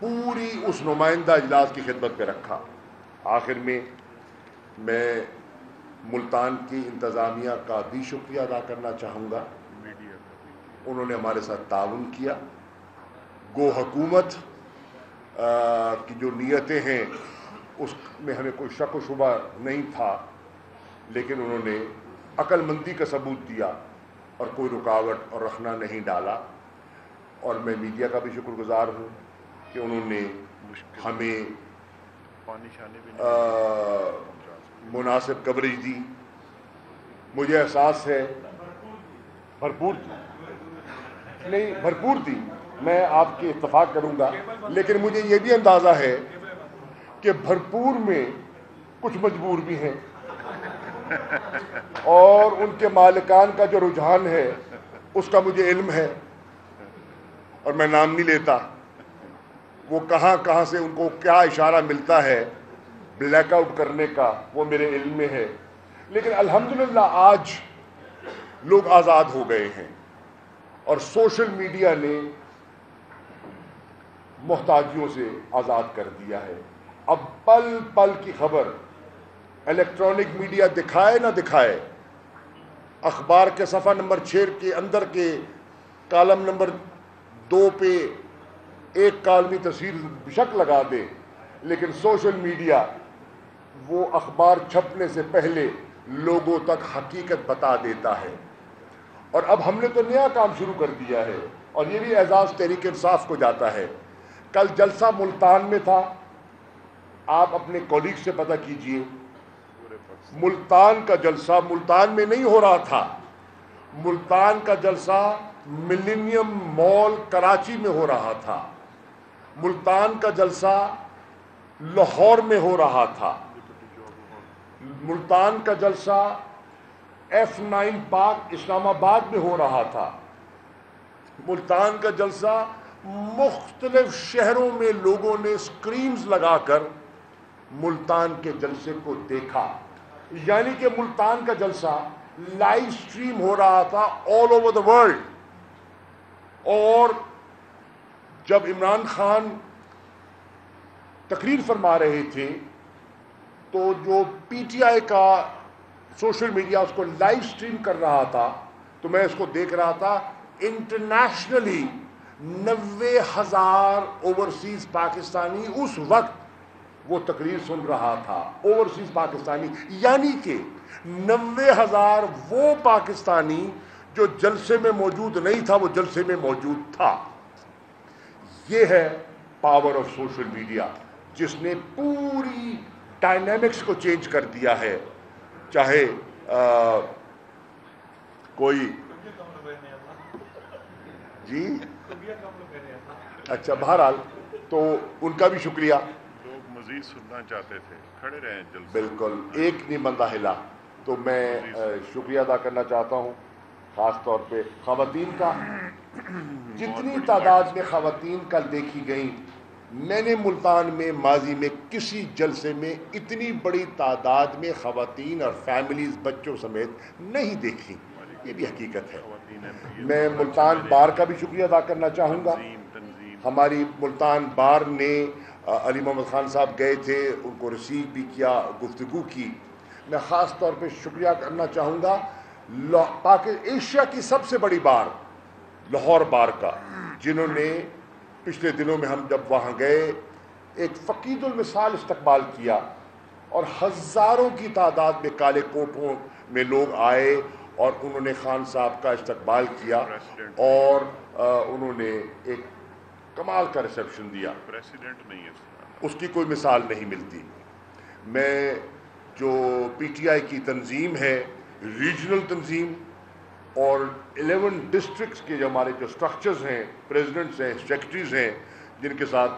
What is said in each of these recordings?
پوری اس نمائندہ اجلاس کی خدمت میں رکھا۔ آخر میں ملتان کی انتظامیہ کا بھی شکریہ ادا کرنا چاہوں گا، انہوں نے ہمارے ساتھ تعاون کیا۔ گو حکومت کی جو نیتیں ہیں اس میں ہمیں کوئی شک و شبہ نہیں تھا، لیکن انہوں نے عقل مندی کا ثبوت دیا اور کوئی رکاوٹ اور رخنہ نہیں ڈالا، اور میں میڈیا کا بھی شکر گزار ہوں کہ انہوں نے ہمیں مناسب کوریج دی۔ مجھے احساس ہے بھرپور تھی، میں آپ کے اتفاق کروں گا، لیکن مجھے یہ بھی اندازہ ہے کہ بھرپور میں کچھ مجبور بھی ہیں، اور ان کے مالکان کا جو رجحان ہے اس کا مجھے علم ہے، اور میں نام نہیں لیتا، وہ کہاں سے ان کو کیا اشارہ ملتا ہے بلیک آؤٹ کرنے کا، وہ میرے علم میں ہے۔ لیکن الحمدللہ آج لوگ آزاد ہو گئے ہیں، اور سوشل میڈیا نے محتاجیوں سے آزاد کر دیا ہے۔ اب پل پل کی خبر الیکٹرانک میڈیا دکھائے نہ دکھائے، اخبار کے صفحہ نمبر 6 کے اندر کے کالم نمبر 2 پہ ایک کالمی تصویر بشک لگا دے، لیکن سوشل میڈیا وہ اخبار چھپنے سے پہلے لوگوں تک حقیقت بتا دیتا ہے۔ اور اب ہم نے تو نیا کام شروع کر دیا ہے، اور یہ بھی اعزاز تحریک انصاف کو جاتا ہے۔ کل جلسہ ملتان میں تھا، آپ اپنے کولیگ سے پتہ کیجئے، ملتان کا جلسہ ملتان میں نہیں ہو رہا تھا، ملتان کا جلسہ ملینیم مال کراچی میں ہو رہا تھا، ملتان کا جلسہ لاہور میں ہو رہا تھا، ملتان کا جلسہ F9 پارک اسلام آباد میں ہو رہا تھا، ملتان کا جلسہ مختلف شہروں میں لوگوں نے سکرینز لگا کر ملتان کے جلسے کو دیکھا، یعنی کہ ملتان کا جلسہ لائیو سٹریم ہو رہا تھا آل اوور دا ورلڈ۔ اور جب عمران خان تقریر فرما رہے تھے تو جو پی ٹی آئی کا سوشل میڈیا اس کو لائیو سٹریم کر رہا تھا، تو میں اس کو دیکھ رہا تھا، انٹرنیشنلی 90,000 اوورسیز پاکستانی اس وقت وہ تقریر سن رہا تھا، اوورسیز پاکستانی، یعنی کہ 90,000 وہ پاکستانی جو جلسے میں موجود نہیں تھا وہ جلسے میں موجود تھا۔ یہ ہے پاور آف سوشل میڈیا، جس نے پوری ڈائنامکس کو چینج کر دیا ہے۔ چاہے کوئی جی اچھا، بہرحال تو ان کا بھی شکریہ، لوگ مزید سننا چاہتے تھے، کھڑے رہیں جلسے، بالکل ایک نہیں بندہ ہلا، تو میں شکریہ ادا کرنا چاہتا ہوں خاص طور پہ خواتین کا۔ جتنی تعداد میں خواتین کل دیکھی گئیں، میں نے ملتان میں ماضی میں کسی جلسے میں اتنی بڑی تعداد میں خواتین اور فیملیز بچوں سمیت نہیں دیکھی، یہ بھی حقیقت ہے۔ میں ملتان بار کا بھی شکریہ ادا کرنا چاہوں گا۔ ہماری ملتان بار نے علی محمد خان صاحب گئے تھے، ان کو ریسیو بھی کیا، گفتگو کی۔ میں خاص طور پہ شکریہ کرنا چاہوں گا ایشیا کی سب سے بڑی بار لاہور بار کا، جنہوں نے پچھلے دنوں میں ہم جب وہاں گئے ایک فقید المثال استقبال کیا، اور ہزاروں کی تعداد میں کالے کوٹوں میں لوگ آئے اور انہوں نے خان صاحب کا استقبال کیا، اور انہوں نے ایک کمال کا ریسیپشن دیا، اس کی کوئی مثال نہیں ملتی۔ میں جو پی ٹی آئی کی تنظیم ہے، ریجنل تنظیم، اور 11 ڈسٹرکٹس کے جو ہمارے جو سٹرکچرز ہیں، پریزیڈنٹس ہیں، سیکرٹریز ہیں، جن کے ساتھ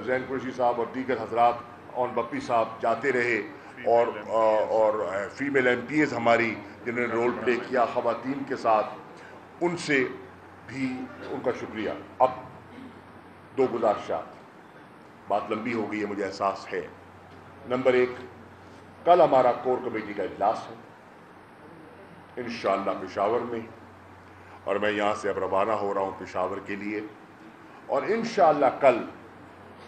زین قریشی صاحب اور دیگر حضرات، اون بپی صاحب جاتے رہے، اور فیمیل ایم پی ایز ہماری جنہوں نے رول پلے کیا خواتین کے ساتھ، ان سے بھی ان کا شکریہ۔ اب دو گزارشات، بات لمبی ہو گئی ہے مجھے احساس ہے۔ نمبر 1، کل ہمارا کور کمیٹی کا اجلاس ہے انشاءاللہ پشاور میں، اور میں یہاں سے اب روانہ ہو رہا ہوں پشاور کے لیے، اور انشاءاللہ کل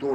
2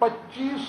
25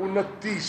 29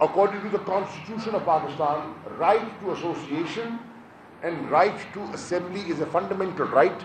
according to the Constitution of Pakistan, right to association and right to assembly is a fundamental right,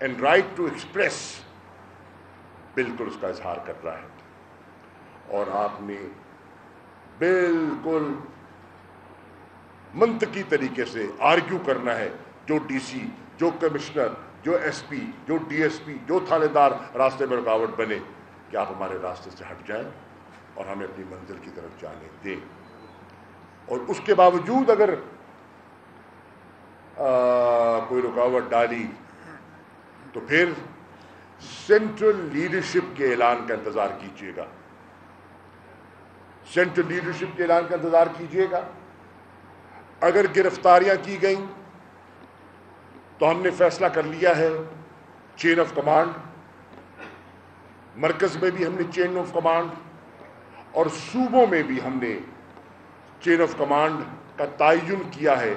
and right to express بالکل اس کا اظہار کر رہا ہے، اور آپ نے بالکل منطقی طریقے سے آرگیو کرنا ہے، جو ڈی سی، جو کمشنر، جو ایس پی، جو ڈی ایس پی، جو تھانے دار راستے میں رکاوٹ بنے کہ آپ ہمارے راستے سے ہٹ جائیں اور ہمیں اپنی منزل کی طرف جانے دیں۔ اور اس کے باوجود اگر کوئی رکاوٹ ڈالی تو پھر سینٹرل لیڈرشپ کے اعلان کا انتظار کیجیے گا، سینٹرل لیڈرشپ کے اعلان کا انتظار کیجیے گا۔ اگر گرفتاریاں کی گئیں تو ہم نے فیصلہ کر لیا ہے چین آف کمانڈ، مرکز میں بھی ہم نے چین آف کمانڈ اور صوبوں میں بھی ہم نے چین آف کمانڈ کا تعین کیا ہے۔